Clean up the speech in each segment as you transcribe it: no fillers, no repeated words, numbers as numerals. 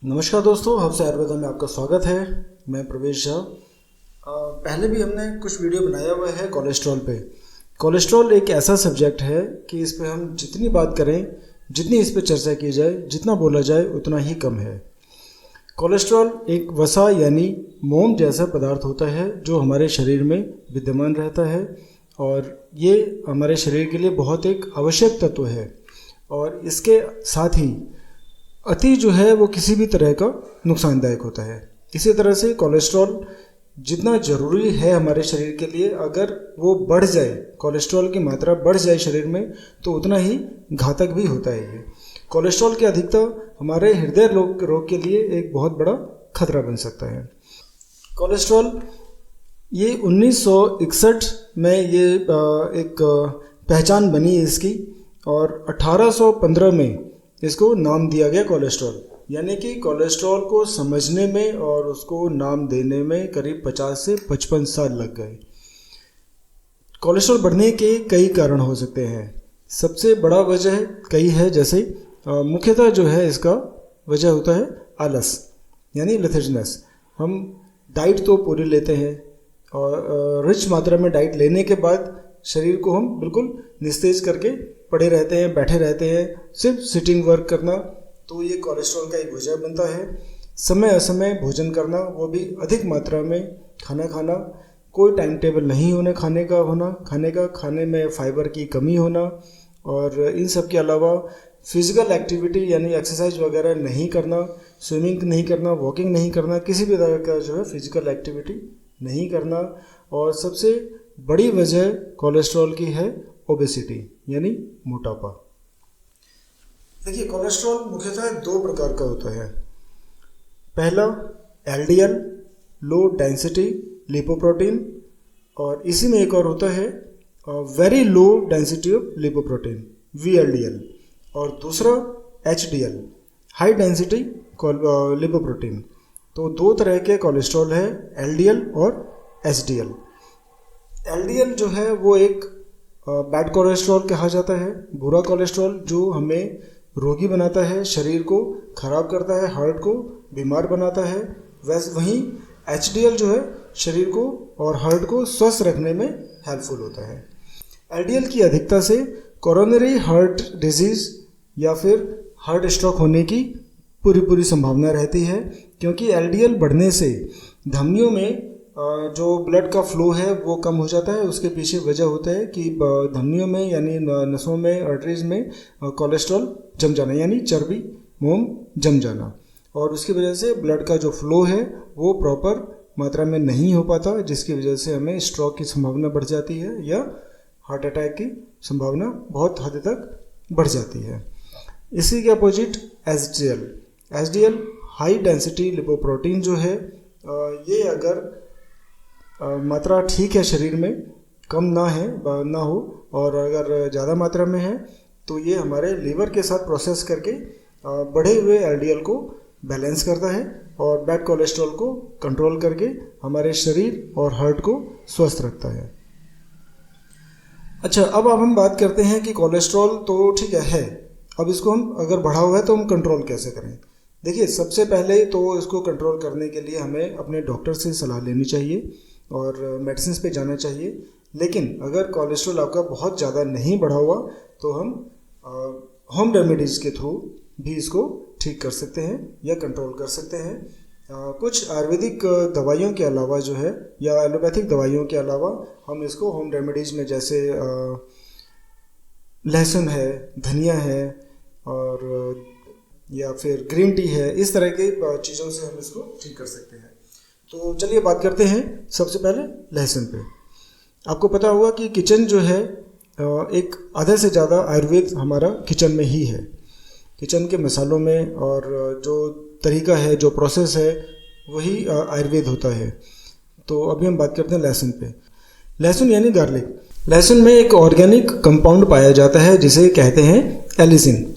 नमस्कार दोस्तों, हफ्स आयुर्वेदा में आपका स्वागत है। मैं प्रवेश झा। पहले भी हमने कुछ वीडियो बनाया हुआ है कोलेस्ट्रॉल पे। कोलेस्ट्रॉल एक ऐसा सब्जेक्ट है कि इस पे हम जितनी बात करें, जितनी इस पे चर्चा की जाए, जितना बोला जाए उतना ही कम है। कोलेस्ट्रॉल एक वसा यानी मोम जैसा पदार्थ होता है जो हमारे शरीर में विद्यमान रहता है और ये हमारे शरीर के लिए बहुत एक आवश्यक तत्व है। और इसके साथ ही अति जो है वो किसी भी तरह का नुकसानदायक होता है। इसी तरह से कोलेस्ट्रॉल जितना ज़रूरी है हमारे शरीर के लिए, अगर वो बढ़ जाए, कोलेस्ट्रॉल की मात्रा बढ़ जाए शरीर में, तो उतना ही घातक भी होता है। ये कोलेस्ट्रॉल की अधिकता हमारे हृदय रोग के लिए एक बहुत बड़ा खतरा बन सकता है। कोलेस्ट्रॉल ये 1961 में ये एक पहचान बनी इसकी और 1815 में इसको नाम दिया गया कोलेस्ट्रॉल। यानी कि कोलेस्ट्रॉल को समझने में और उसको नाम देने में करीब 50 से 55 साल लग गए। कोलेस्ट्रॉल बढ़ने के कई कारण हो सकते हैं। सबसे बड़ा वजह कई है, जैसे मुख्यतः जो है इसका वजह होता है आलस यानी लेथेजनेस। हम डाइट तो पूरी लेते हैं और रिच मात्रा में डाइट लेने के बाद शरीर को हम बिल्कुल निस्तेज करके पड़े रहते हैं, बैठे रहते हैं, सिर्फ सिटिंग वर्क करना, तो ये कोलेस्ट्रॉल का एक वजह बनता है। समय असमय भोजन करना, वो भी अधिक मात्रा में खाना खाना, कोई टाइम टेबल नहीं होना खाने का, खाने में फाइबर की कमी होना, और इन सब के अलावा फिजिकल एक्टिविटी यानी एक्सरसाइज वगैरह नहीं करना, स्विमिंग नहीं करना, वॉकिंग नहीं करना, किसी भी तरह का जो है फिजिकल एक्टिविटी नहीं करना। और सबसे बड़ी वजह कोलेस्ट्रॉल की है ओबेसिटी यानी मोटापा। देखिए, कोलेस्ट्रॉल मुख्यतः दो प्रकार का होता है। पहला एलडीएल, लो डेंसिटी लिपोप्रोटीन, और इसी में एक और होता है very low density of lipoprotein VLDL, और दूसरा एचडीएल, हाई डेंसिटी लिपोप्रोटीन। तो दो तरह के कोलेस्ट्रॉल है, एलडीएल और एचडीएल। एलडीएल जो है वो एक बैड कोलेस्ट्रॉल कहा जाता है, बुरा कोलेस्ट्रॉल जो हमें रोगी बनाता है, शरीर को खराब करता है, हार्ट को बीमार बनाता है। वहीं एचडीएल जो है शरीर को और हार्ट को स्वस्थ रखने में हेल्पफुल होता है। एलडीएल की अधिकता से कोरोनरी हार्ट डिजीज़ या फिर हार्ट स्ट्रोक होने की पूरी संभावना रहती है, क्योंकि एलडीएल बढ़ने से धमनियों में जो ब्लड का फ्लो है वो कम हो जाता है। उसके पीछे वजह होता है कि धमनियों में यानी नसों में, आर्टरीज में कोलेस्ट्रॉल जम जाना यानी चर्बी, मोम जम जाना, और उसकी वजह से ब्लड का जो फ्लो है वो प्रॉपर मात्रा में नहीं हो पाता, जिसकी वजह से हमें स्ट्रोक की संभावना बढ़ जाती है या हार्ट अटैक की संभावना बहुत हद तक बढ़ जाती है। इसी के opposite HDL high density lipoprotein जो है, ये अगर मात्रा ठीक है, शरीर में कम ना हो और अगर ज़्यादा मात्रा में है, तो ये हमारे लीवर के साथ प्रोसेस करके बढ़े हुए एलडीएल को बैलेंस करता है और बैड कोलेस्ट्रॉल को कंट्रोल करके हमारे शरीर और हार्ट को स्वस्थ रखता है। अच्छा, अब हम बात करते हैं कि कोलेस्ट्रॉल तो ठीक है, अब इसको हम अगर बढ़ा हुआ है तो हम कंट्रोल कैसे करें। देखिए, सबसे पहले तो इसको कंट्रोल करने के लिए हमें अपने डॉक्टर से सलाह लेनी चाहिए और मेडिसिन पे जाना चाहिए। लेकिन अगर कोलेस्ट्रॉल आपका बहुत ज़्यादा नहीं बढ़ा हुआ तो हम होम रेमेडीज़ के थ्रू भी इसको ठीक कर सकते हैं या कंट्रोल कर सकते हैं। कुछ आयुर्वेदिक दवाइयों के अलावा जो है या एलोपैथिक दवाइयों के अलावा हम इसको होम रेमेडीज़ में, जैसे लहसुन है, धनिया है, और या फिर ग्रीन टी है, इस तरह की चीज़ों से हम इसको ठीक कर सकते हैं। तो चलिए बात करते हैं सबसे पहले लहसुन पे। आपको पता होगा कि किचन जो है एक आधे से ज़्यादा आयुर्वेद हमारा किचन में ही है। किचन के मसालों में और जो तरीका है, जो प्रोसेस है, वही आयुर्वेद होता है। तो अभी हम बात करते हैं लहसुन पे। लहसुन यानी गार्लिक। लहसुन में एक ऑर्गेनिक कंपाउंड पाया जाता है जिसे कहते हैं एलिसिन।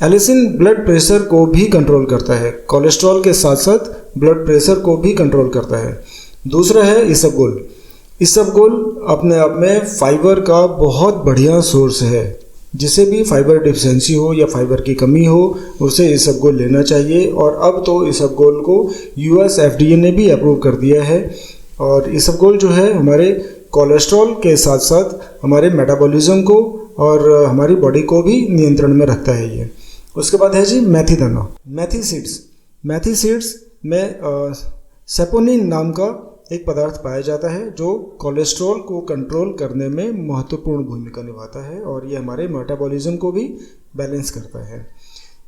एलिसिन ब्लड प्रेशर को भी कंट्रोल करता है, कोलेस्ट्रॉल के साथ साथ ब्लड प्रेशर को भी कंट्रोल करता है। दूसरा है इसबगोल। इसबगोल अपने आप में फाइबर का बहुत बढ़िया सोर्स है। जिसे भी फाइबर डिफिशियंसी हो या फाइबर की कमी हो उसे इसबगोल लेना चाहिए। और अब तो इसबगोल को US FDA ने भी अप्रूव कर दिया है। और इसबगोल जो है हमारे कोलेस्ट्रॉल के साथ साथ हमारे मेटाबॉलिज्म को और हमारी बॉडी को भी नियंत्रण में रखता है ये। उसके बाद है जी मेथी दाना, मेथी सीड्स। मेथी सीड्स में सेपोनिन नाम का एक पदार्थ पाया जाता है जो कोलेस्ट्रॉल को कंट्रोल करने में महत्वपूर्ण भूमिका निभाता है और ये हमारे मेटाबॉलिज्म को भी बैलेंस करता है।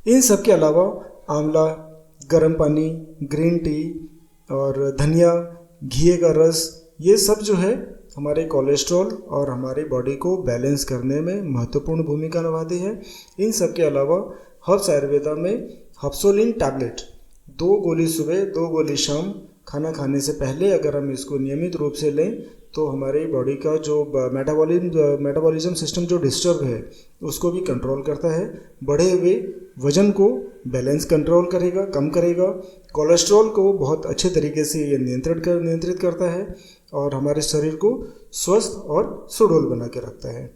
इन सब के अलावा आंवला, गर्म पानी, ग्रीन टी और धनिया, घी का रस, ये सब जो है हमारे कोलेस्ट्रॉल और हमारी बॉडी को बैलेंस करने में महत्वपूर्ण भूमिका निभाती है। इन सब के अलावा हर्ब्स आयुर्वेदा में हफ्सोलिन टैबलेट 2 गोली सुबह 2 गोली शाम खाना खाने से पहले अगर हम इसको नियमित रूप से लें तो हमारी बॉडी का जो मेटाबॉलिज्म सिस्टम जो डिस्टर्ब है उसको भी कंट्रोल करता है, बढ़े हुए वजन को बैलेंस कंट्रोल करेगा, कम करेगा, कोलेस्ट्रॉल को बहुत अच्छे तरीके से ये नियंत्रित करता है और हमारे शरीर को स्वस्थ और सुडौल बना के रखता है।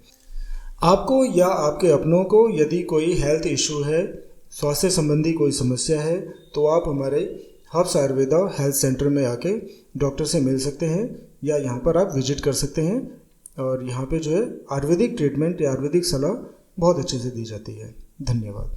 आपको या आपके अपनों को यदि कोई हेल्थ इशू है, स्वास्थ्य संबंधी कोई समस्या है, तो आप हमारे हर्ब्स आयुर्वेदा हेल्थ सेंटर में आके डॉक्टर से मिल सकते हैं या यहाँ पर आप विजिट कर सकते हैं। और यहाँ पे जो है आयुर्वेदिक ट्रीटमेंट या आयुर्वेदिक सलाह बहुत अच्छे से दी जाती है। धन्यवाद।